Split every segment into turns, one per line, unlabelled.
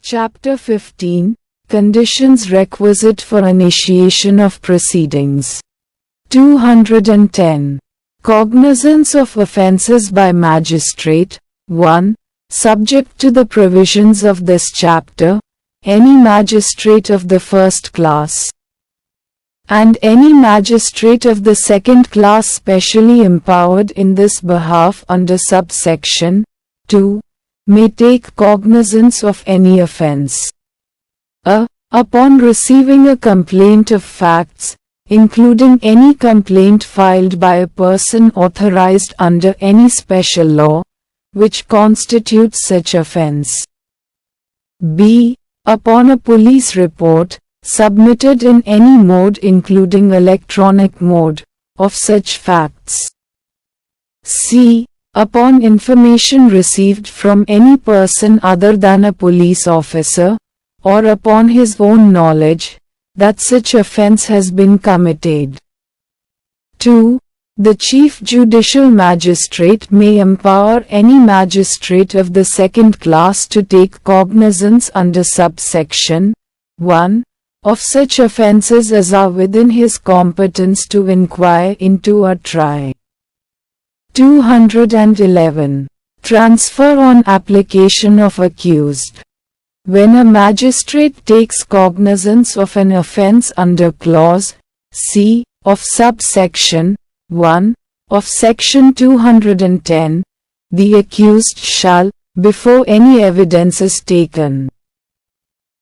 Chapter 15 Conditions requisite for initiation of proceedings. 210. Cognizance of offences by magistrate. 1. Subject to the provisions of this chapter, any magistrate of the first class and any magistrate of the second class specially empowered in this behalf under subsection 2 may take cognizance of any offence. Upon receiving a complaint of facts, including any complaint filed by a person authorized under any special law, which constitutes such offence. B. Upon a police report, submitted in any mode including electronic mode, of such facts. C. Upon information received from any person other than a police officer, or upon his own knowledge, that such offence has been committed. 2. The Chief Judicial Magistrate may empower any magistrate of the second class to take cognizance under subsection 1 of such offences as are within his competence to inquire into or try. 211. Transfer on application of accused. When a magistrate takes cognizance of an offence under clause C of subsection 1 of section 210, the accused shall, before any evidence is taken,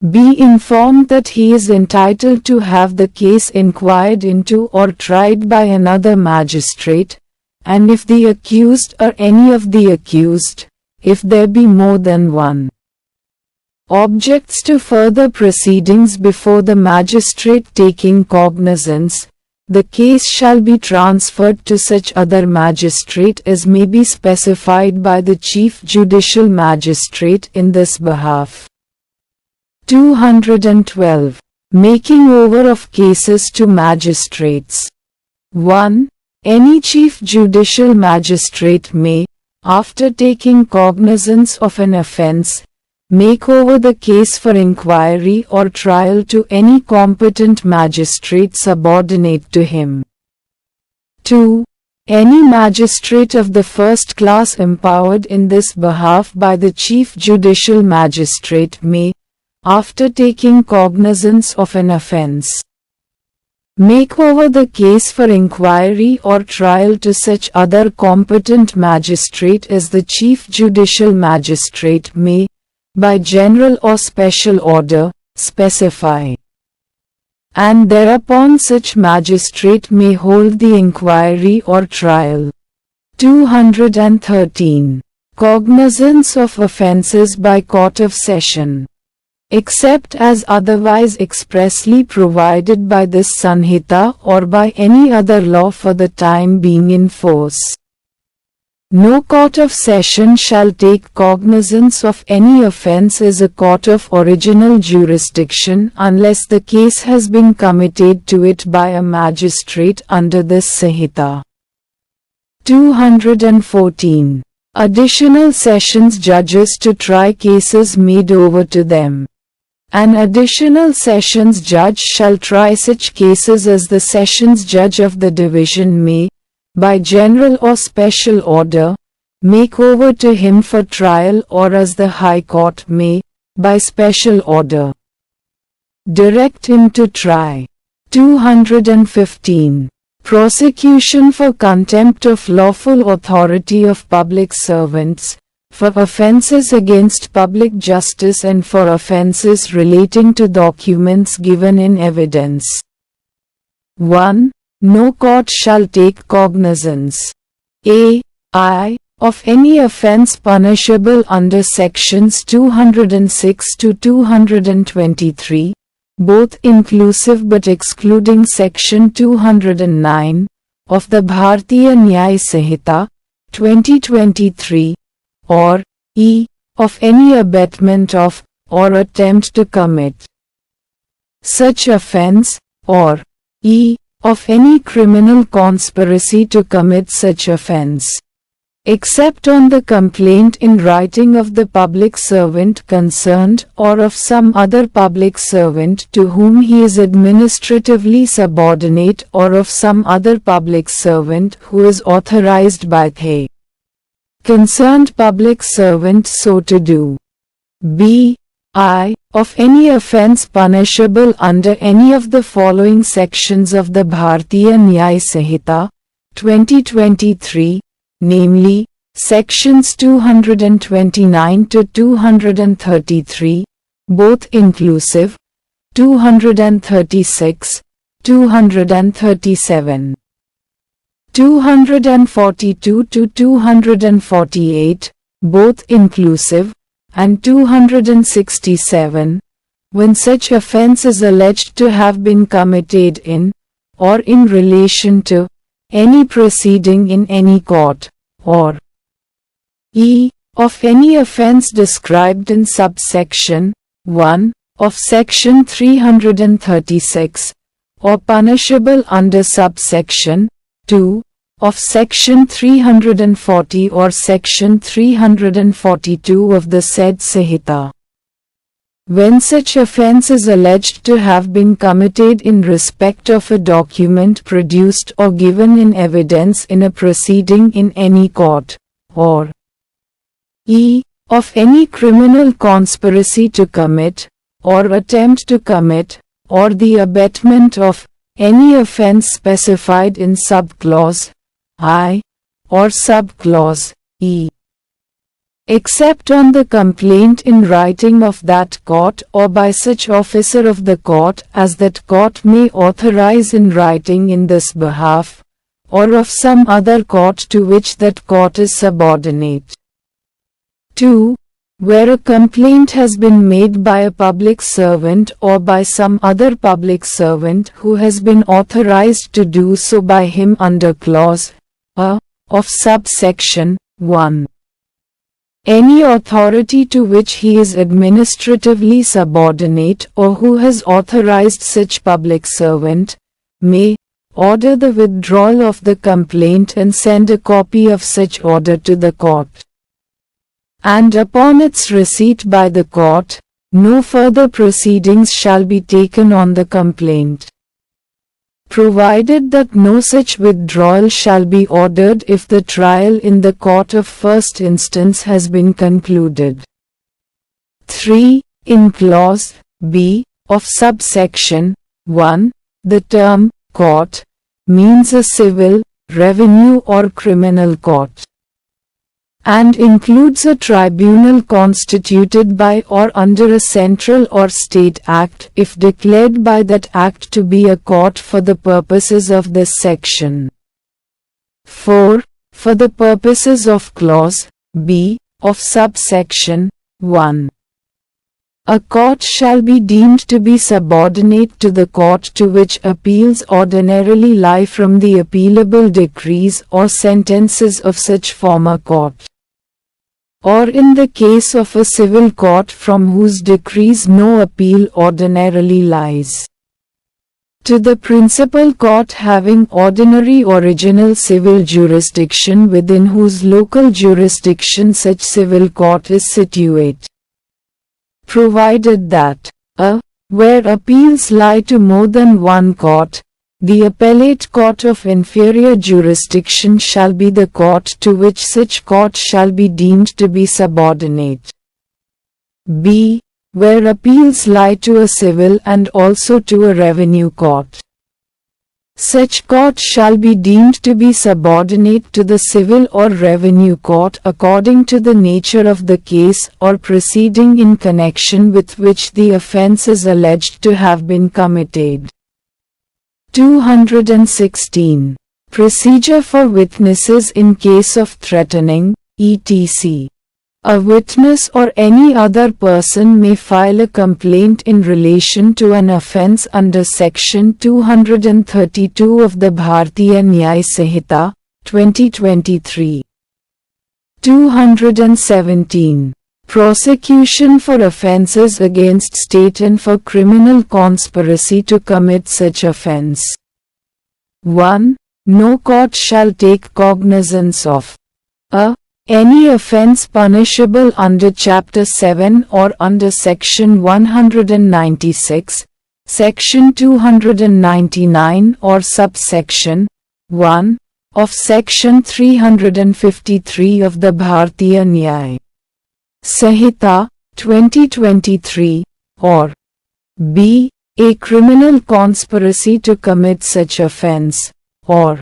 be informed that he is entitled to have the case inquired into or tried by another magistrate, and if the accused or any of the accused, if there be more than one, objects to further proceedings before the magistrate taking cognizance, the case shall be transferred to such other magistrate as may be specified by the Chief Judicial Magistrate in this behalf. 212. Making over of cases to magistrates. 1. Any Chief Judicial Magistrate may, after taking cognizance of an offence, make over the case for inquiry or trial to any competent magistrate subordinate to him. 2. Any magistrate of the first class empowered in this behalf by the Chief Judicial Magistrate may, after taking cognizance of an offence, make over the case for inquiry or trial to such other competent magistrate as the Chief Judicial Magistrate may, by general or special order, specify. And thereupon such magistrate may hold the inquiry or trial. 213. Cognizance of offences by Court of Session. Except as otherwise expressly provided by this Sanhita or by any other law for the time being in force, no court of session shall take cognizance of any offence as a court of original jurisdiction unless the case has been committed to it by a magistrate under this Sanhita. 214. Additional sessions judges to try cases made over to them. An additional sessions judge shall try such cases as the sessions judge of the division may, by general or special order, make over to him for trial or as the High Court may, by special order, direct him to try. 215. Prosecution for contempt of lawful authority of public servants, for offences against public justice and for offences relating to documents given in evidence. 1. No court shall take cognizance I. of any offence punishable under sections 206 to 223, both inclusive but excluding section 209, of the Bharatiya Nyaya Sanhita, 2023, or e. of any abetment of, or attempt to commit such offence, or e. of any criminal conspiracy to commit such offence. except on the complaint in writing of the public servant concerned or of some other public servant to whom he is administratively subordinate or of some other public servant who is authorized by the concerned public servant so to do. B. I. Of any offence punishable under any of the following sections of the Bharatiya Nyaya Sanhita, 2023, namely, sections 229 to 233, both inclusive, 236, 237, 242 to 248, both inclusive, and 267, when such offence is alleged to have been committed in, or in relation to, any proceeding in any court, or e. of any offence described in subsection 1 of section 336, or punishable under subsection 2 of section 340 or section 342 of the said Sanhita. When such offence is alleged to have been committed in respect of a document produced or given in evidence in a proceeding in any court, or e. of any criminal conspiracy to commit, or attempt to commit, or the abatement of, any offence specified in subclause I, or subclause E. Except on the complaint in writing of that court or by such officer of the court as that court may authorize in writing in this behalf, or of some other court to which that court is subordinate. 2. Where a complaint has been made by a public servant or by some other public servant who has been authorized to do so by him under clause A of subsection 1. Any authority to which he is administratively subordinate or who has authorized such public servant, may order the withdrawal of the complaint and send a copy of such order to the court. And upon its receipt by the court, no further proceedings shall be taken on the complaint, provided that no such withdrawal shall be ordered if the trial in the court of first instance has been concluded. 3. In clause B of subsection 1, the term court means a civil, revenue or criminal court, and includes a tribunal constituted by or under a central or state act if declared by that act to be a court for the purposes of this section. 4. For the purposes of clause B of subsection 1, a court shall be deemed to be subordinate to the court to which appeals ordinarily lie from the appealable decrees or sentences of such former court, or in the case of a civil court from whose decrees no appeal ordinarily lies, to the principal court having ordinary original civil jurisdiction within whose local jurisdiction such civil court is situate, provided that, where appeals lie to more than one court, the appellate court of inferior jurisdiction shall be the court to which such court shall be deemed to be subordinate. B. Where appeals lie to a civil and also to a revenue court, such court shall be deemed to be subordinate to the civil or revenue court according to the nature of the case or proceeding in connection with which the offence is alleged to have been committed. 216. Procedure for witnesses in case of threatening, etc. A witness or any other person may file a complaint in relation to an offence under section 232 of the Bharatiya Nyaya Sanhita, 2023. 217. Prosecution for offences against state and for criminal conspiracy to commit such offence. 1. No court shall take cognizance of a. Any offense punishable under Chapter 7 or under Section 196, Section 299 or subsection 1 of Section 353 of the Bharatiya Nyaya Sanhita, 2023, or b. A criminal conspiracy to commit such offense, or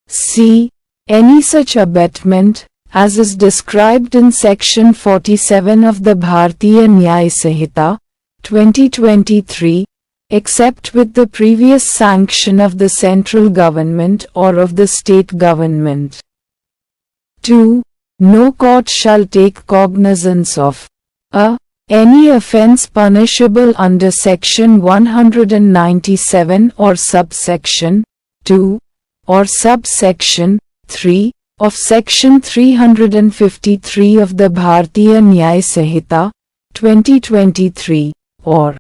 c. Any such abetment, as is described in Section 47 of the Bharatiya Nyaya Sanhita, 2023, except with the previous sanction of the central government or of the state government. 2. No court shall take cognizance of a. Any offense punishable under Section 197 or subsection 2 or subsection 3 of Section 353 of the Bharatiya Nyaya Sanhita, 2023, or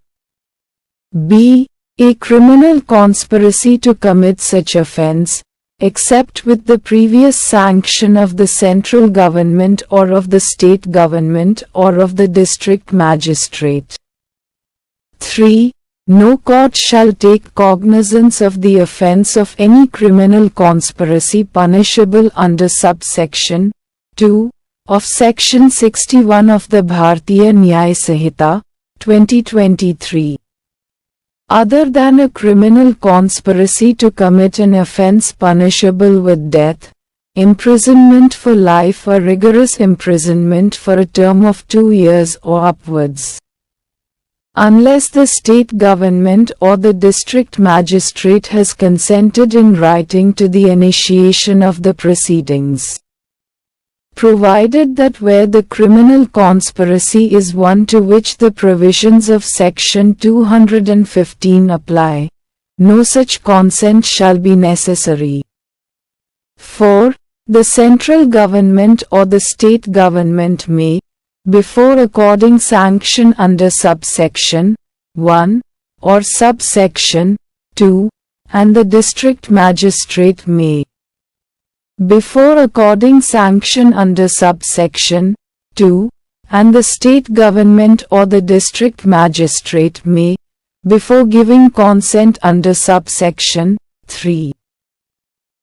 b. A criminal conspiracy to commit such offense, except with the previous sanction of the central government or of the state government or of the district magistrate. 3. No court shall take cognizance of the offense of any criminal conspiracy punishable under subsection 2 of Section 61 of the Bharatiya Nyaya Sanhita, 2023. Other than a criminal conspiracy to commit an offense punishable with death, imprisonment for life or rigorous imprisonment for a term of 2 years or upwards, unless the state government or the district magistrate has consented in writing to the initiation of the proceedings. Provided that where the criminal conspiracy is one to which the provisions of Section 215 apply, no such consent shall be necessary. 4. The central government or the state government may, before according sanction under subsection 1 or subsection 2, and the district magistrate may, before according sanction under subsection 2, and the state government or the district magistrate may, before giving consent under subsection 3,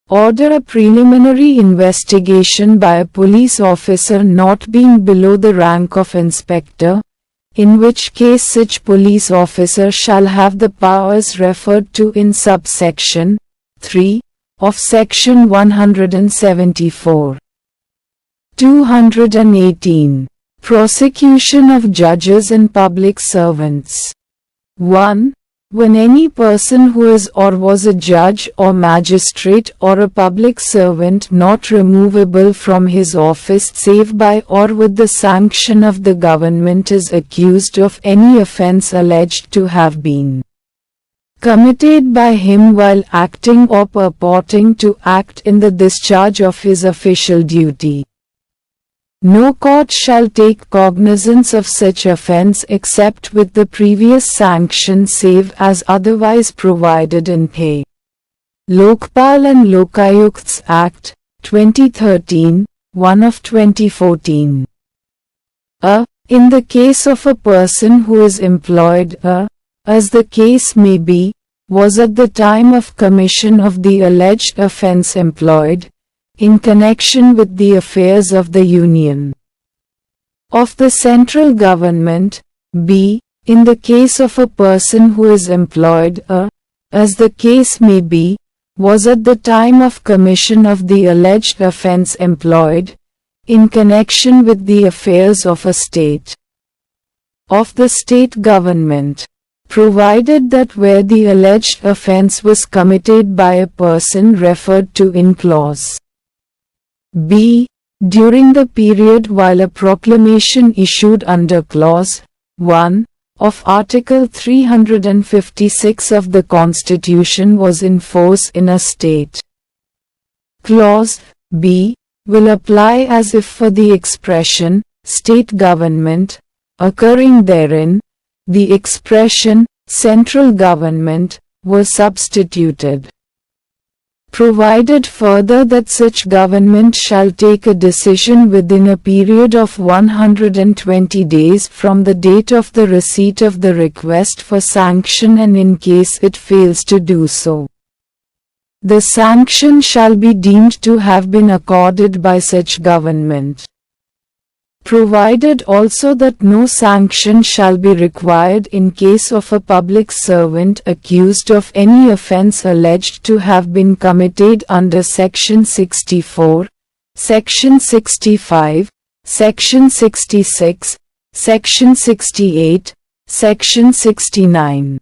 order a preliminary investigation by a police officer not being below the rank of inspector, in which case such police officer shall have the powers referred to in subsection 3 of Section 174. 218. Prosecution of judges and public servants. 1. When any person who is or was a judge or magistrate or a public servant not removable from his office save by or with the sanction of the government is accused of any offense alleged to have been committed by him while acting or purporting to act in the discharge of his official duty, no court shall take cognizance of such offense except with the previous sanction save as otherwise provided in Pay. Lokpal and Lokayukts Act, 2013, 1 of 2014. In the case of a person who is employed as the case may be, was at the time of commission of the alleged offense employed, in connection with the affairs of the Union, of the central government, b. In the case of a person who is employed as the case may be, was at the time of commission of the alleged offense employed, in connection with the affairs of a state, of the state government, provided that where the alleged offense was committed by a person referred to in clause b. during the period while a proclamation issued under clause 1 of Article 356 of the Constitution was in force in a state. Clause b. will apply as if for the expression state government occurring therein, the expression central government was substituted. Provided further that such government shall take a decision within a period of 120 days from the date of the receipt of the request for sanction, and in case it fails to do so, the sanction shall be deemed to have been accorded by such government. Provided also that no sanction shall be required in case of a public servant accused of any offence alleged to have been committed under Section 64, Section 65, Section 66, Section 68, Section 69,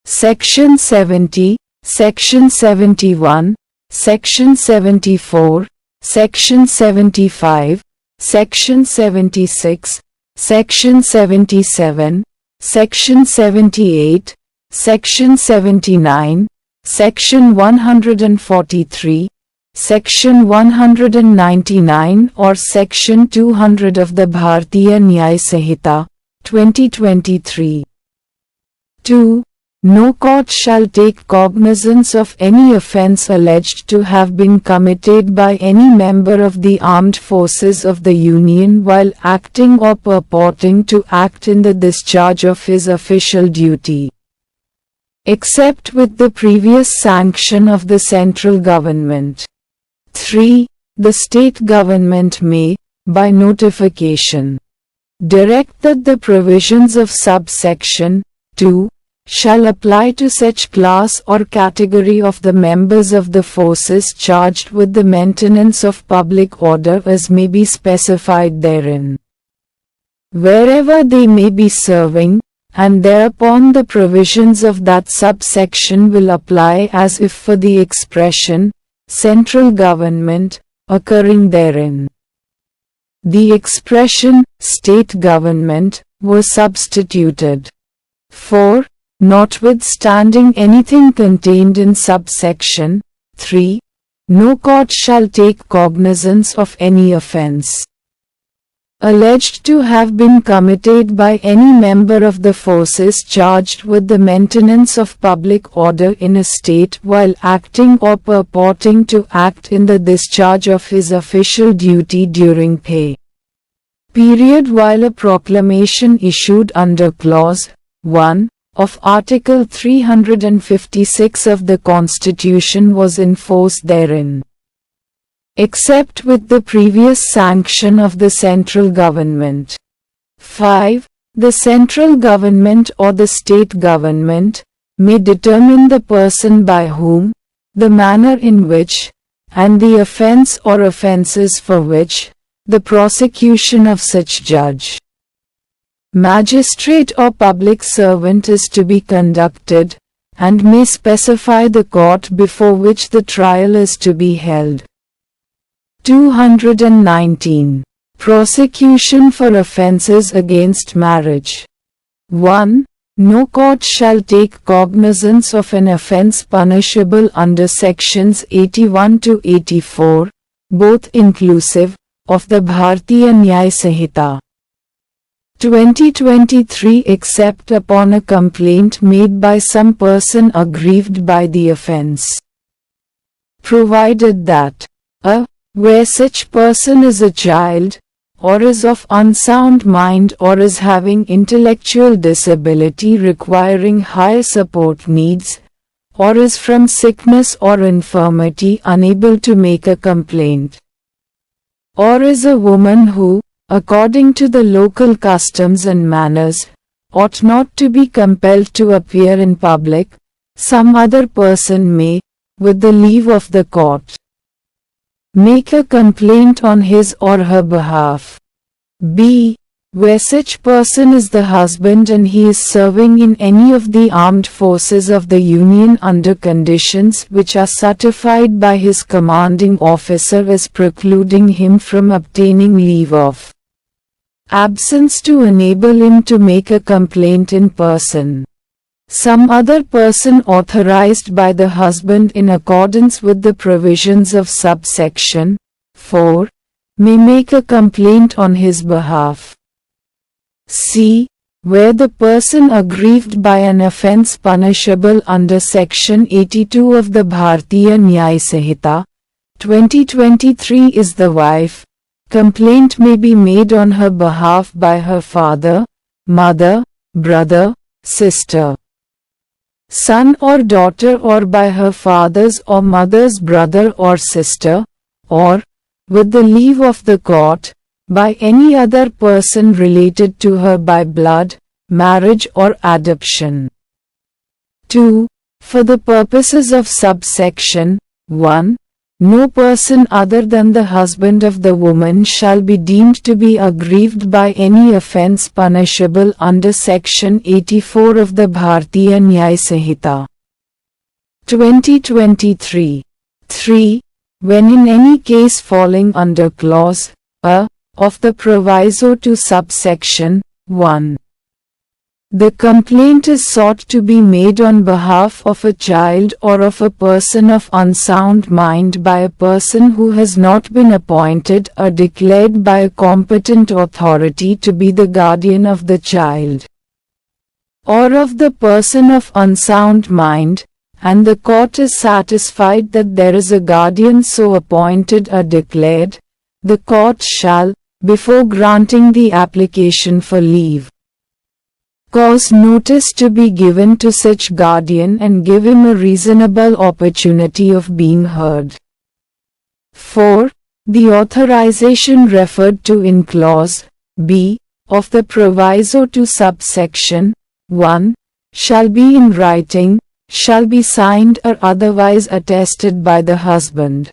Section 70, Section 71, Section 74, Section 75, Section 76, Section 77, Section 78, Section 79, Section 143, Section 199 or Section 200 of the Bharatiya Nyay Sanhita, 2023. 2. No court shall take cognizance of any offence alleged to have been committed by any member of the armed forces of the Union while acting or purporting to act in the discharge of his official duty, except with the previous sanction of the central government. 3. The state government may, by notification, direct that the provisions of subsection 2 shall apply to such class or category of the members of the forces charged with the maintenance of public order as may be specified therein, wherever they may be serving, and thereupon the provisions of that subsection will apply as if for the expression, central government, occurring therein. The expression, state government, was substituted. 4. Notwithstanding anything contained in subsection 3, no court shall take cognizance of any offence alleged to have been committed by any member of the forces charged with the maintenance of public order in a state while acting or purporting to act in the discharge of his official duty during pay period while a proclamation issued under Clause 1 of Article 356 of the Constitution was enforced therein, except with the previous sanction of the central government. 5. The central government or the state government may determine the person by whom, the manner in which, and the offence or offences for which, the prosecution of such judge, magistrate or public servant is to be conducted, and may specify the court before which the trial is to be held. 219. Prosecution for offences against marriage. 1. No court shall take cognizance of an offence punishable under sections 81 to 84, both inclusive, of the Bharatiya Nyay Sanhita, 2023 except upon a complaint made by some person aggrieved by the offence. Provided that a. where such person is a child, or is of unsound mind or is having intellectual disability requiring higher support needs, or is from sickness or infirmity unable to make a complaint, or is a woman who, according to the local customs and manners, ought not to be compelled to appear in public, some other person may, with the leave of the court, make a complaint on his or her behalf. B. Where such person is the husband and he is serving in any of the armed forces of the Union under conditions which are certified by his commanding officer as precluding him from obtaining leave of absence to enable him to make a complaint in person. Some other person authorized by the husband in accordance with the provisions of subsection 4 may make a complaint on his behalf. C. where the person aggrieved by an offence punishable under Section 82 of the Bharatiya Nyay Sanhita, 2023 is the wife, complaint may be made on her behalf by her father, mother, brother, sister, son or daughter, or by her father's or mother's brother or sister, or, with the leave of the court, by any other person related to her by blood, marriage or adoption. 2. For the purposes of subsection 1, no person other than the husband of the woman shall be deemed to be aggrieved by any offence punishable under Section 84 of the Bharatiya Nyay Sanhita, 2023. 3. When in any case falling under Clause A of the proviso to subsection 1, the complaint is sought to be made on behalf of a child or of a person of unsound mind by a person who has not been appointed or declared by a competent authority to be the guardian of the child, or of the person of unsound mind, and the court is satisfied that there is a guardian so appointed or declared, the court shall, before granting the application for leave, cause notice to be given to such guardian and give him a reasonable opportunity of being heard. 4. The authorization referred to in Clause B of the proviso to subsection 1 shall be in writing, shall be signed or otherwise attested by the husband,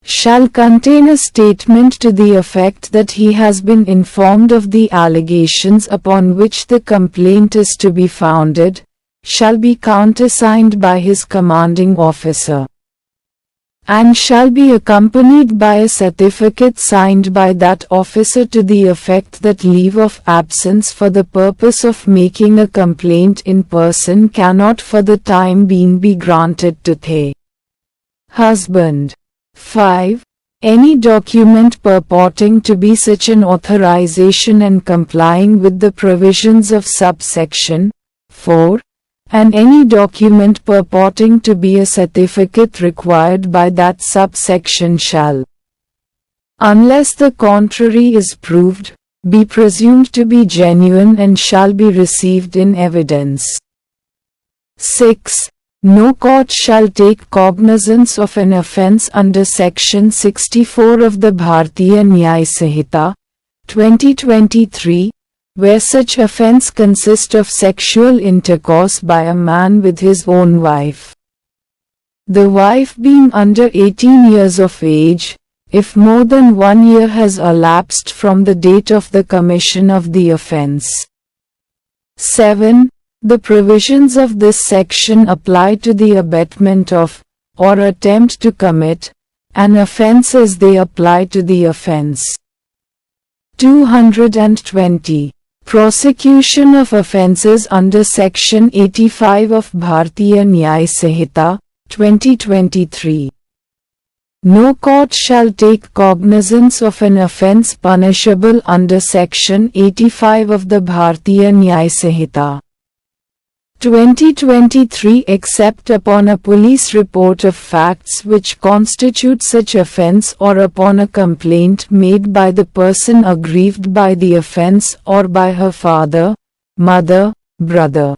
shall contain a statement to the effect that he has been informed of the allegations upon which the complaint is to be founded, shall be countersigned by his commanding officer, and shall be accompanied by a certificate signed by that officer to the effect that leave of absence for the purpose of making a complaint in person cannot for the time being be granted to the husband. 5. Any document purporting to be such an authorization and complying with the provisions of subsection 4, and any document purporting to be a certificate required by that subsection shall, unless the contrary is proved, be presumed to be genuine and shall be received in evidence. 6. No court shall take cognizance of an offence under Section 64 of the Bharatiya Nyay Sanhita, 2023, where such offence consists of sexual intercourse by a man with his own wife, the wife being under 18 years of age, if more than 1 year has elapsed from the date of the commission of the offence. 7. The provisions of this section apply to the abatement of, or attempt to commit, an offence as they apply to the offence. 220. Prosecution of offences under Section 85 of Bharatiya Nyay Sanhita, 2023. No court shall take cognizance of an offence punishable under Section 85 of the Bharatiya Nyay Sanhita, 2023 except upon a police report of facts which constitute such offence or upon a complaint made by the person aggrieved by the offence or by her father, mother, brother,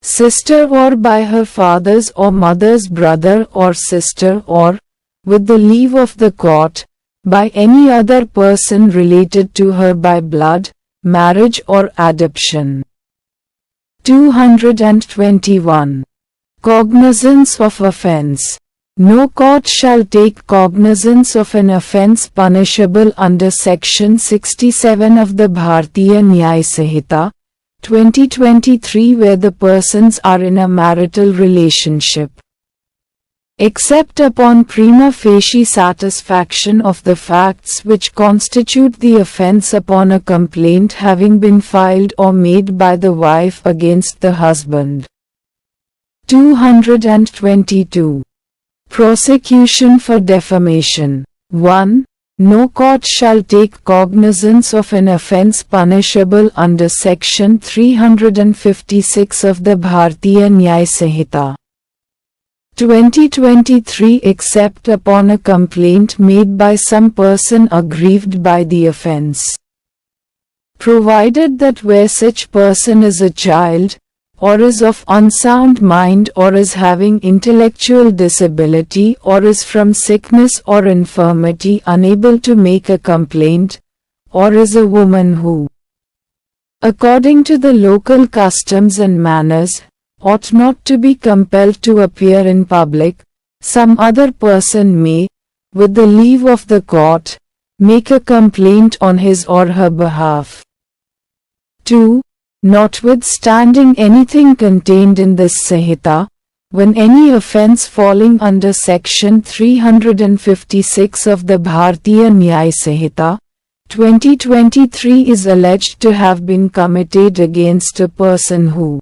sister, or by her father's or mother's brother or sister, or, with the leave of the court, by any other person related to her by blood, marriage or adoption. 221. Cognizance of offence. No court shall take cognizance of an offence punishable under Section 67 of the Bharatiya Nyay Sanhita, 2023 where the persons are in a marital relationship, except upon prima facie satisfaction of the facts which constitute the offence upon a complaint having been filed or made by the wife against the husband. 222. Prosecution for defamation. 1. no court shall take cognizance of an offence punishable under Section 356 of the Bharatiya Nyaya Sanhita 2023 except upon a complaint made by some person aggrieved by the offence. Provided that where such person is a child, or is of unsound mind, or is having intellectual disability, or is from sickness or infirmity unable to make a complaint, or is a woman who, according to the local customs and manners, ought not to be compelled to appear in public, some other person may, with the leave of the court, make a complaint on his or her behalf. 2. Notwithstanding anything contained in this Sanhita, when any offence falling under Section 356 of the Bharatiya Nyaya Sanhita 2023 is alleged to have been committed against a person who,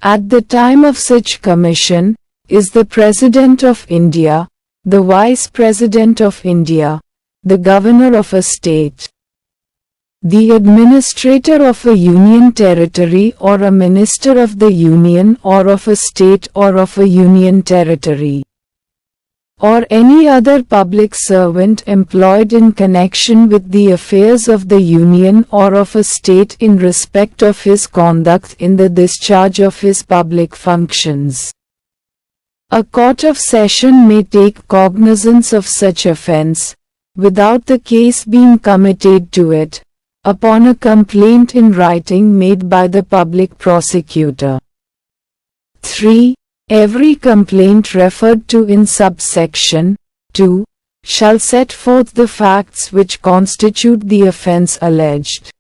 at the time of such commission, is the President of India, the Vice President of India, the Governor of a state, the Administrator of a Union Territory or a Minister of the Union or of a state or of a Union Territory, or any other public servant employed in connection with the affairs of the Union or of a state in respect of his conduct in the discharge of his public functions. A court of session may take cognizance of such offence, without the case being committed to it, upon a complaint in writing made by the public prosecutor. 3. Every complaint referred to in subsection 2 shall set forth the facts which constitute the offence alleged,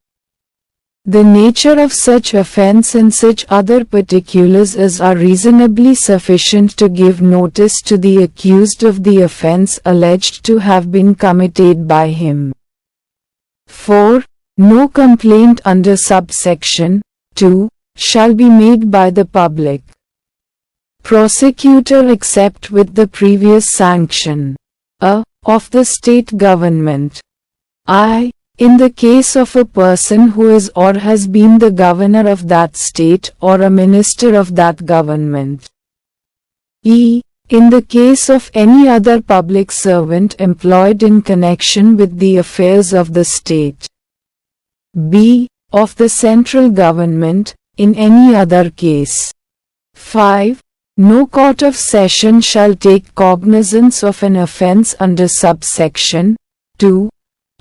the nature of such offence and such other particulars as are reasonably sufficient to give notice to the accused of the offence alleged to have been committed by him. 4. No complaint under subsection 2 shall be made by the public prosecutor except with the previous sanction a. of the state government, I. in the case of a person who is or has been the governor of that state or a minister of that government, e. in the case of any other public servant employed in connection with the affairs of the state, b. of the central government, in any other case. 5. No court of session shall take cognizance of an offence under subsection 2,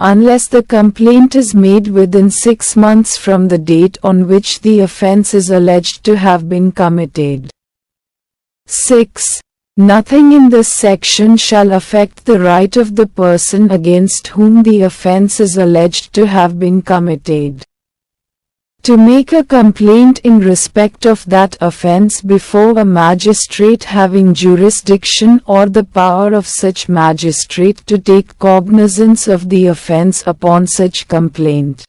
unless the complaint is made within 6 months from the date on which the offence is alleged to have been committed. 6. Nothing in this section shall affect the right of the person against whom the offence is alleged to have been committed, to make a complaint in respect of that offence before a magistrate having jurisdiction or the power of such magistrate to take cognizance of the offence upon such complaint.